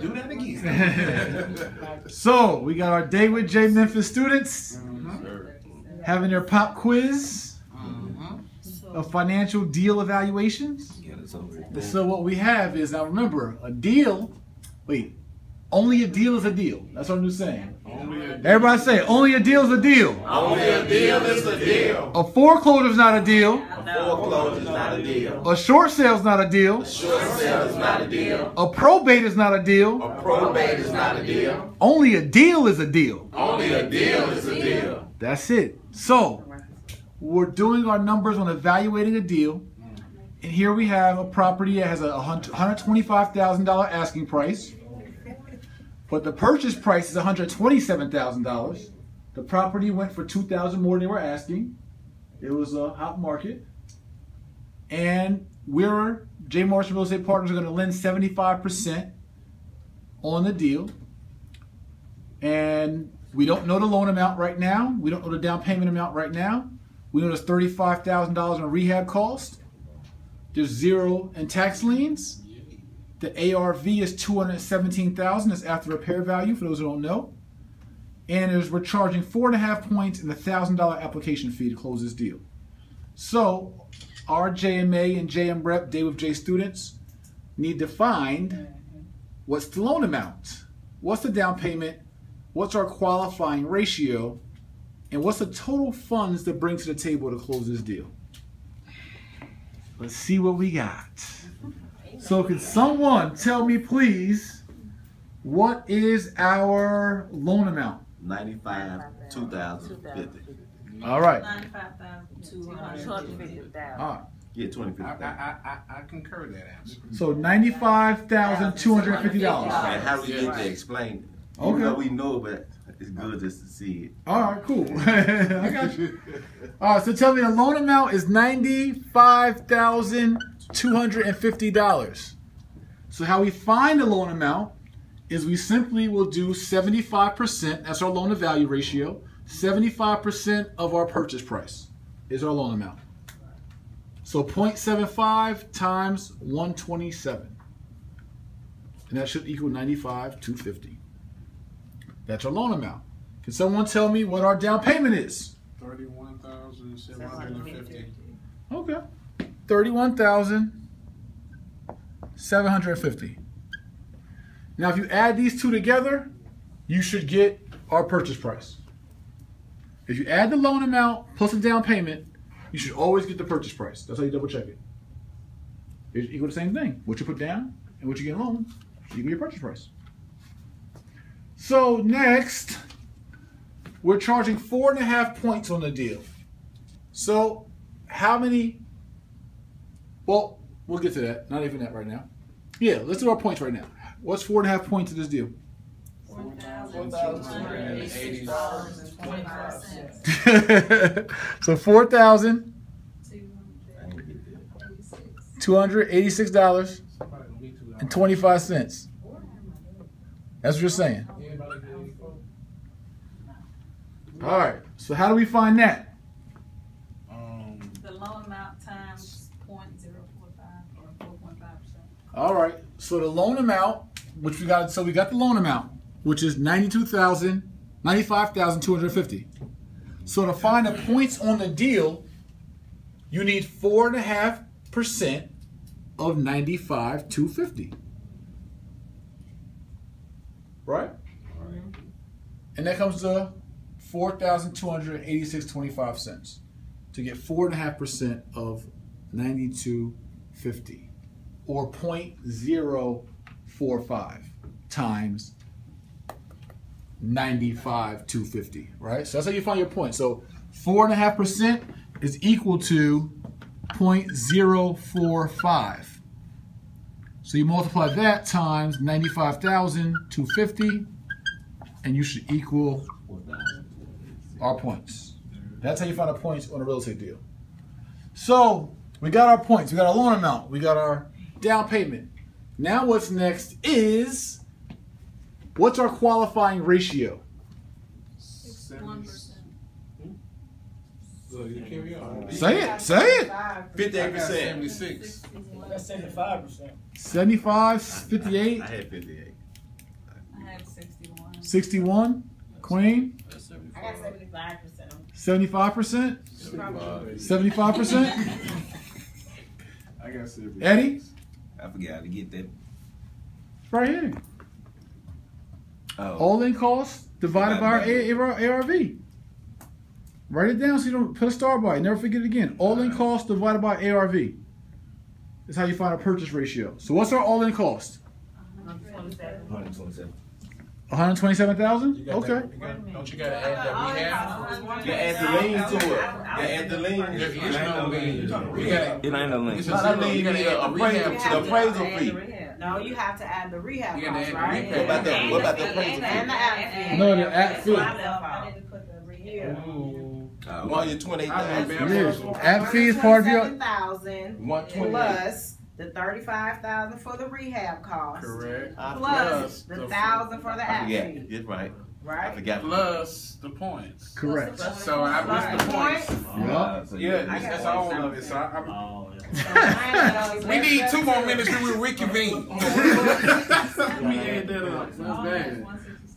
Do that again. So we got our Day with J Memphis students having their pop quiz of financial deal evaluations. So what we have is, now remember, a deal, only a deal is a deal. That's what I'm just saying. Everybody say, only a deal is a deal. Only a deal is a deal. A foreclosure is not a deal. A foreclosure is not a deal. A short sale is not a deal. A short sale is not a deal. A probate is not a deal. A probate is not a deal. Only a deal is a deal. Only a deal is a deal. That's it. So we're doing our numbers on evaluating a deal. And here we have a property that has a $125,000 asking price. But the purchase price is $127,000. The property went for $2,000 more than they were asking. It was a hot market. And J. Marshall Real Estate Partners are going to lend 75% on the deal. And we don't know the loan amount right now. We don't know the down payment amount right now. We know there's $35,000 in rehab cost. There's zero in tax liens. The ARV is $217,000. That's after repair value, for those who don't know. And we're charging 4.5 points and a $1,000 application fee to close this deal. So our JMA and JM Rep, Day with J students, need to find what's the loan amount, what's the down payment, what's our qualifying ratio, and what's the total funds to bring to the table to close this deal. Let's see what we got. So can someone tell me, please, what is our loan amount? $95,250. All right. $95,250. All right. Yeah, $250. I concur that answer. So $95,250. And how do we get to explain it? Okay. Even though we know, but it's good just to see it. All right, cool. I got you. All right, so tell me the loan amount is $95,250. So how we find the loan amount is we simply will do 75%. That's our loan to value ratio. 75% of our purchase price is our loan amount. So 0.75 times 127. And that should equal $95,250. That's our loan amount. Can someone tell me what our down payment is? $31,750. Okay. $31,750. Now, if you add these two together, you should get our purchase price. If you add the loan amount plus the down payment, you should always get the purchase price. That's how you double check it. It's equal to the same thing. What you put down and what you get loaned, you get your purchase price. So next, we're charging 4.5 points on the deal. So how many? Well, we'll get to that. Not even that right now. Yeah, let's do our points right now. What's 4.5 points to this deal? $4,286.25. So $4,286.25. That's what you're saying. All right. So how do we find that? The loan amount times 0.045 or 4.5%. All right. So the loan amount, which we got the loan amount, which is $95,250. So to find the points on the deal, you need 4.5% of $95,250. Right? And that comes to $4,286.25 to get 4.5% of $92.50, or 0.045 times $95,250. Right? So that's how you find your point. So 4.5% is equal to 0.045. So you multiply that times 95,250, and you should equal our points. That's how you find the points on a real estate deal. So we got our points. We got our loan amount. We got our down payment. Now what's next is, what's our qualifying ratio? 1%. So you carry on. Say it. Say it. 58%. 76. That's 75%. 75, 58. I had 58. I have 61. 61. Queen, I got 75%. 75%. 75%. I got 70. Eddie, I forgot how to get that. right here. Oh. All in costs divided by our ARV. Write it down so you don't put a star by it. Never forget it again. All in costs divided by ARV. That's how you find a purchase ratio. So what's our all in cost? 127. 127. 127,000? Okay. Don't you gotta add that rehab? You add the lean to it. You add the lean. There is no lean. We gotta, It ain't a lean. It's a zero. You gotta add the rehab to the appraisal fee. No, you have to add the rehab You gotta cost, add the right? rehab. What about the appraisal And fee? the app fee. No, the app fee. I didn't put the rehab. Well, your 28,000. Yeah. App fee is part of your. 27,000 128. plus the 35,000 for the rehab cost. Correct. Plus the 1,000 for the I app forgot. fee. That's right. I Right? forgot. Plus the points. Correct. So I missed the points. Yeah. Yeah, that's all of it. So So we need 2 more minutes to reconvene. Let me add that up. That's bad.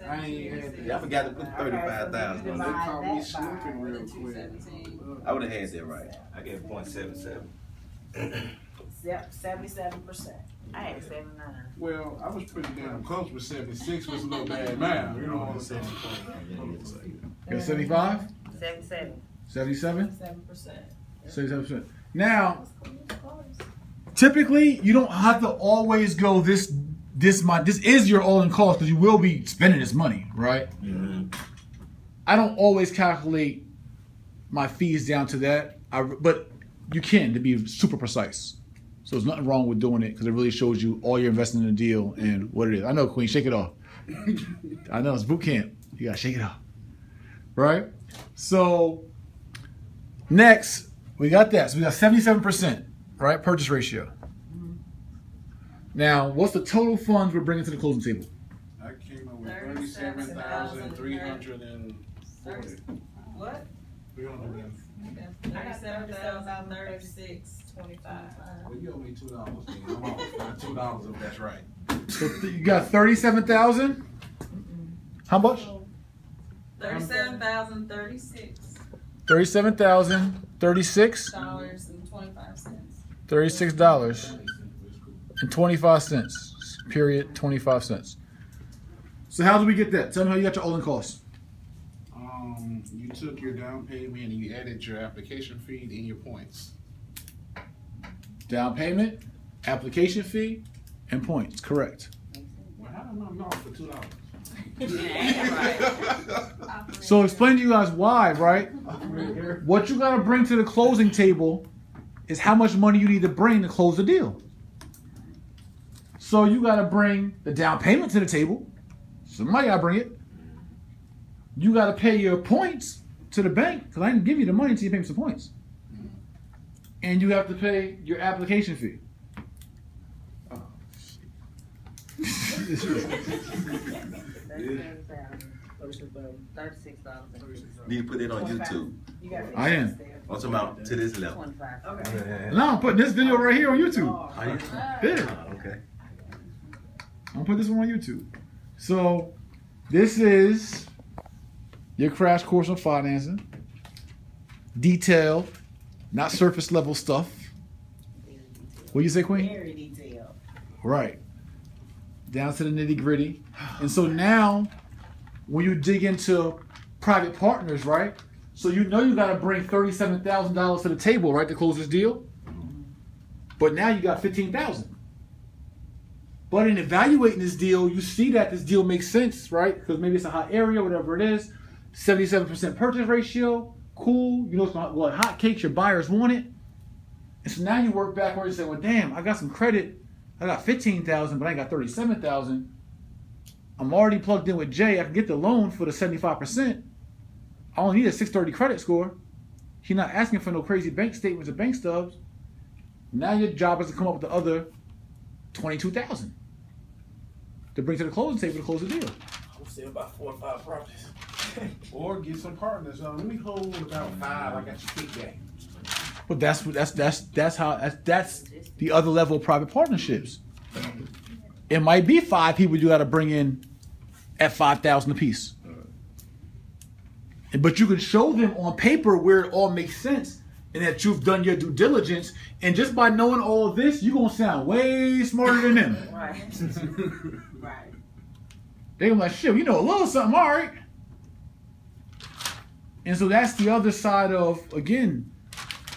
I ain't had that. Yeah, I forgot to put 35,000 on They it. caught me slipping real quick. 217. I would have had that right. I gave 0.77. 77%. I had 79. Well, I was pretty damn close with 76 was a little bad math. You know what I'm saying? You got 75? 77. 77? 7%. 77%. Now, typically, you don't have to always go this is your all-in cost because you will be spending this money, right? I don't always calculate my fees down to that, but you can to be super precise. So there's nothing wrong with doing it because it really shows you all your investment in the deal and what it is. I know, Queen, shake it off. I know, it's boot camp. You gotta shake it off. Right? So next, we got that. So we got 77%, right? Purchase ratio. Now, what's the total funds we're bringing to the closing table? I came up with 37,340. What? 300. 37,036.25. Well, you owe me $2 then. I'm off $2 if that's right. So you got 37,000? How much? 37,036 37,036. $36.25. $36.25. Period. 25 cents. So how do we get that? Tell me how you got your all-in costs. You took your down payment and you added your application fee and your points. Down payment, application fee, and points. Correct. Well, how am I off for $2? So explain to you guys why, right? What you got to bring to the closing table is how much money you need to bring to close the deal. So you got to bring the down payment to the table. Somebody got to bring it. You got to pay your points to the bank because I didn't give you the money until you pay me some points. And you have to pay your application fee. Oh, $36. Need to put it on 25. YouTube. You got I am. $50 there. I'm talking about to this level. 25. Okay. Now I'm putting this video right here on YouTube. Are you? Yeah. Okay. I'm gonna put this one on YouTube. So this is your crash course on financing. Detailed, not surface level stuff. What do you say, Queen? Very detailed. Right. Down to the nitty gritty. And so now, when you dig into private partners, right? So you know you got to bring $37,000 to the table, right, to close this deal. But now you got $15,000. But in evaluating this deal, you see that this deal makes sense, right? Because maybe it's a hot area, whatever it is. 77% purchase ratio, cool. You know it's not what hot cakes, your buyers want it. And so now you work backwards and say, well, damn, I got some credit. I got $15,000, but I ain't got $37,000. I'm already plugged in with Jay. I can get the loan for the 75%. I only need a 630 credit score. He's not asking for no crazy bank statements or bank stubs. Now your job is to come up with the other $22,000 to bring to the closing table to close the deal. I'm still about 4 or 5 properties. Or get some partners. Let me hold about 5. I got your kick game. But that's the other level of private partnerships. It might be 5 people you got to bring in at $5,000 a piece. But you can show them on paper where it all makes sense and that you've done your due diligence. And just by knowing all of this, you're going to sound way smarter than them. Right. Right. They're gonna be like, shit, you know a little something, all right. And so that's the other side of, again,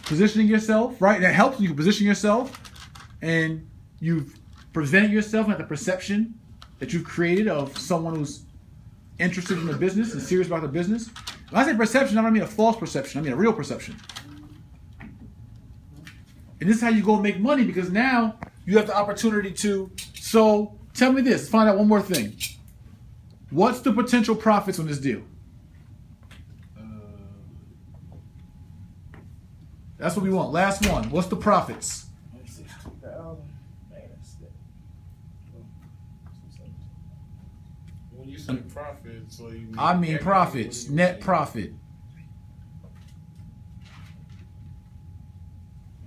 positioning yourself, right? That helps you position yourself, and you've presented yourself at the perception that you've created of someone who's interested in the business and serious about the business. When I say perception, I don't mean a false perception. I mean a real perception. And this is how you go make money, because now you have the opportunity to. So tell me this. Let's find out one more thing. What's the potential profits on this deal? That's what we want. Last one. What's the profits? 60,000. Man, that's it. When you say profit, so you mean I mean equity, profits. what do you Net mean? profit.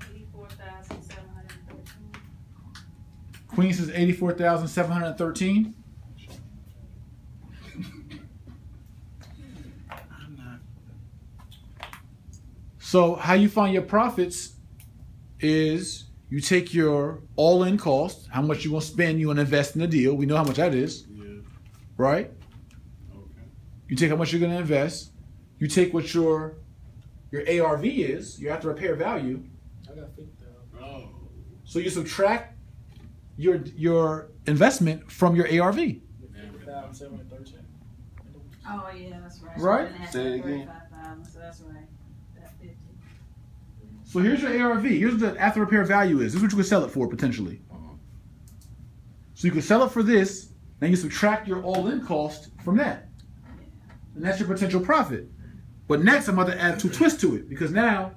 84,713. Queen says 84,713. So how you find your profits is you take your all-in cost, how much you're going to spend, you're going to invest in the deal. We know how much that is, Yeah. right? Okay. You take how much you're going to invest. You take what your ARV is, your after repair value. I got 50,000. Oh. So you subtract your investment from your ARV. 50,713. Oh, yeah, that's right. Right? And that's Say it again. 35,000, so that's right. That 50. So here's your ARV. Here's what the after repair value is. This is what you could sell it for potentially. So you could sell it for this, then you subtract your all-in cost from that. And that's your potential profit. But next I'm about to add two twists to it, because now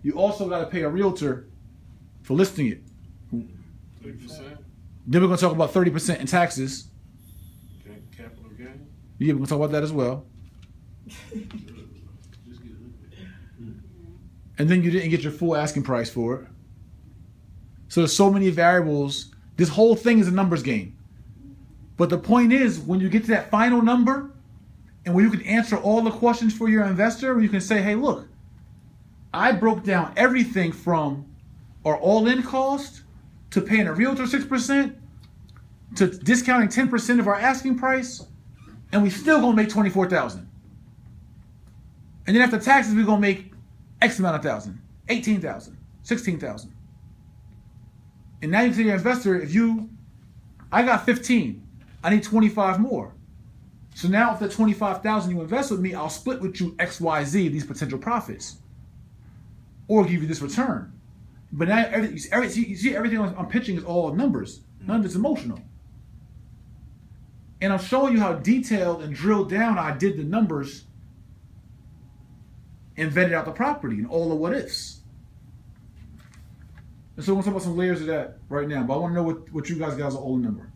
you also got to pay a realtor for listing it. 3%. Then we're going to talk about 30% in taxes. Okay. Capital gain. Yeah, we're going to talk about that as well. Just get it. And then you didn't get your full asking price for it. So there's so many variables. This whole thing is a numbers game. But the point is, when you get to that final number, and when you can answer all the questions for your investor, you can say, hey, look, I broke down everything from our all-in cost to paying a realtor 6% to discounting 10% of our asking price, and we still gonna make $24,000. And then after taxes, we're gonna make X amount of thousand, 18,000, 16,000. And now you say to your investor, I got 15, I need 25 more. So now if the 25,000 you invest with me, I'll split with you X, Y, Z, these potential profits, or give you this return. But now you see everything I'm pitching is all numbers. None of it's emotional. And I'm showing you how detailed and drilled down I did the numbers and vetted out the property and all the what ifs. And so we're going to talk about some layers of that right now. But I want to know what you guys got as an all-in number.